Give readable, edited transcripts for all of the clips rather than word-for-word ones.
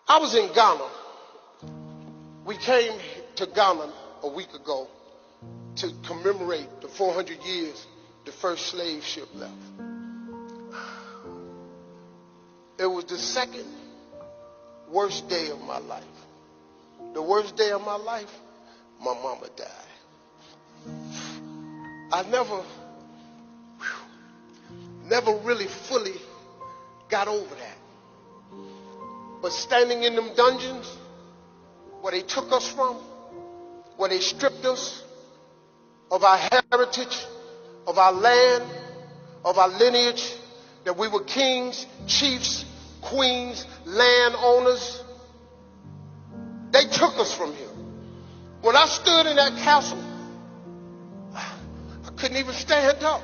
I was in Ghana. We came to Ghana a week ago to commemorate the 400 years the first slave ship left. It was the second worst day of my life. The worst day of my life, my mama died. I never really fully got over that. But standing in them dungeons where they took us from, where they stripped us of our heritage, of our land, of our lineage, that we were kings, chiefs, queens, landowners. They took us from here. When I stood in that castle, I couldn't even stand up.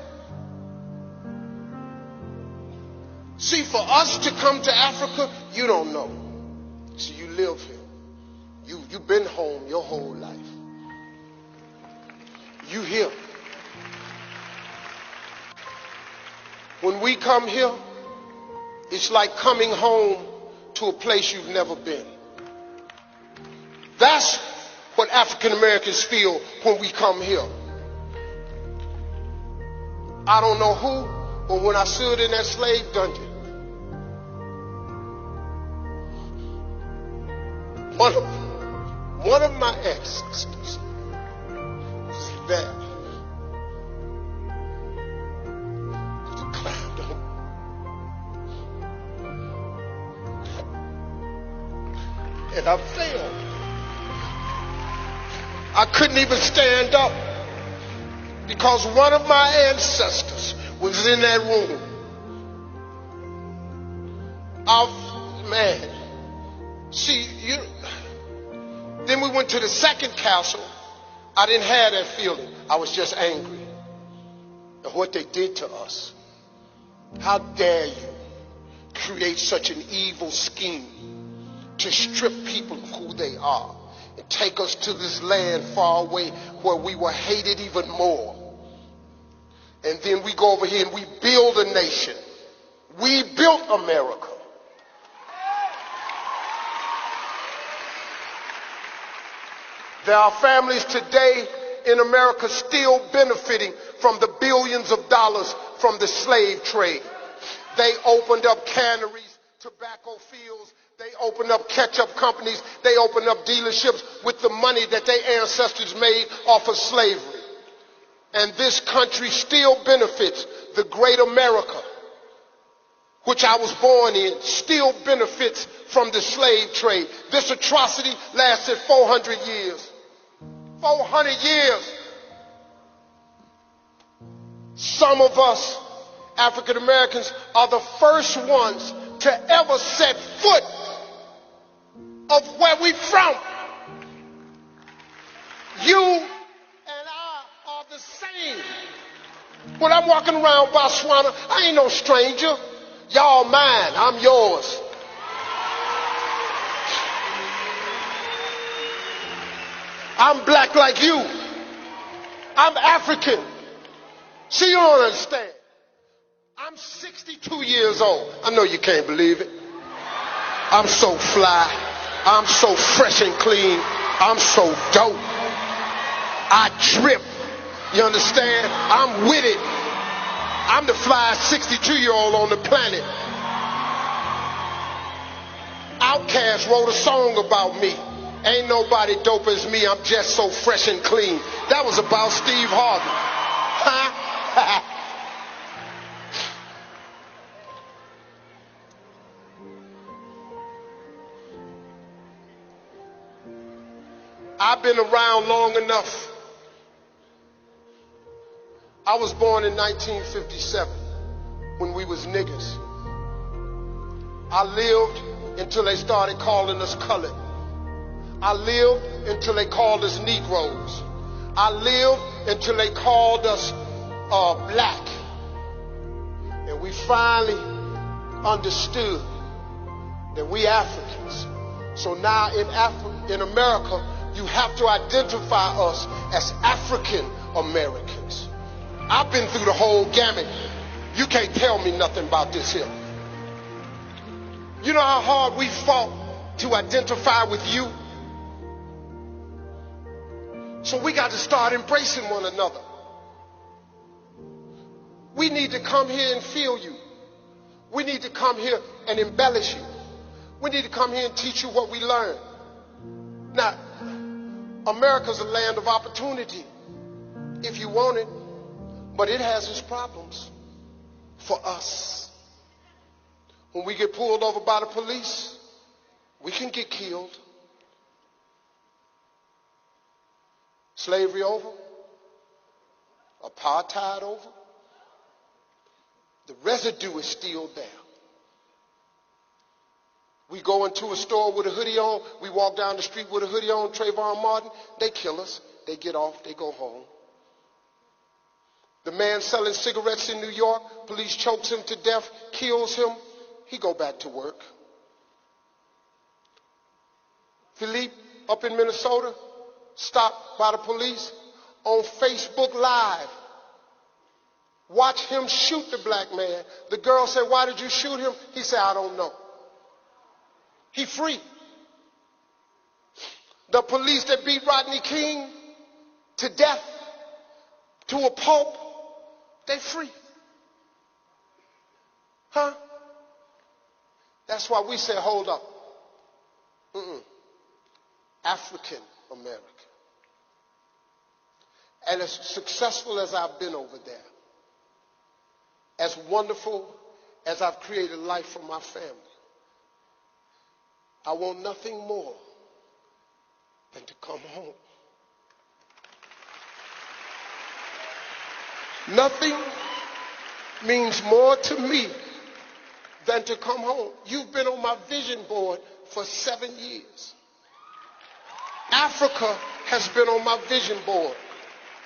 See, for us to come to Africa, you don't know. See, you live here. You've been home your whole life. You here. When we come here, it's like coming home to a place you've never been. That's what African Americans feel when we come here. I don't know who, but when I stood in that slave dungeon, one of my ancestors was there. To climb down. And I fell. I couldn't even stand up because one of my ancestors was in that room. Man. See, then we went to the second castle. I didn't have that feeling. I was just angry at what they did to us. How dare you create such an evil scheme to strip people of who they are and take us to this land far away where we were hated even more. And then we go over here and we build a nation. We built America. There are families today in America still benefiting from the billions of dollars from the slave trade. They opened up canneries, tobacco fields. They opened up ketchup companies. They opened up dealerships with the money that their ancestors made off of slavery. And this country still benefits. The great America, which I was born in, still benefits from the slave trade. This atrocity lasted 400 years. 400 years. Some of us, African Americans, are the first ones to ever set foot of where we from. You and I are the same. When I'm walking around Botswana, I ain't no stranger. Y'all mine, I'm yours. I'm black like you. I'm African. See, you don't understand. I'm 62 years old. I know you can't believe it. I'm so fly. I'm so fresh and clean. I'm so dope. I drip. You understand? I'm with it. I'm the flyest 62-year-old on the planet. Outkast wrote a song about me. Ain't nobody dope as me. I'm just so fresh and clean. That was about Steve Harvey. Huh? I've been around long enough. I was born in 1957 when we was niggas. I lived until they started calling us colored. I lived until they called us Negroes. I lived until they called us black. And we finally understood that we Africans. So now in America, you have to identify us as African Americans. I've been through the whole gamut. You can't tell me nothing about this here. You know how hard we fought to identify with you. So we got to start embracing one another. We need to come here and feel you. We need to come here and embellish you. We need to come here and teach you what we learned. Now, America's a land of opportunity if you want it, but it has its problems for us. When we get pulled over by the police, we can get killed. Slavery over, apartheid over, the residue is still there. We go into a store with a hoodie on, we walk down the street with a hoodie on, Trayvon Martin, they kill us, they get off, they go home. The man selling cigarettes in New York, police chokes him to death, kills him, he go back to work. Philippe up in Minnesota, stopped by the police on Facebook Live. Watch him shoot the black man. The girl said, "Why did you shoot him?" He said, "I don't know." He free. The police that beat Rodney King to death, to a pulp, they free. Huh? That's why we say, hold up. African American. And as successful as I've been over there, as wonderful as I've created life for my family, I want nothing more than to come home. Nothing means more to me than to come home. You've been on my vision board for 7 years. Africa has been on my vision board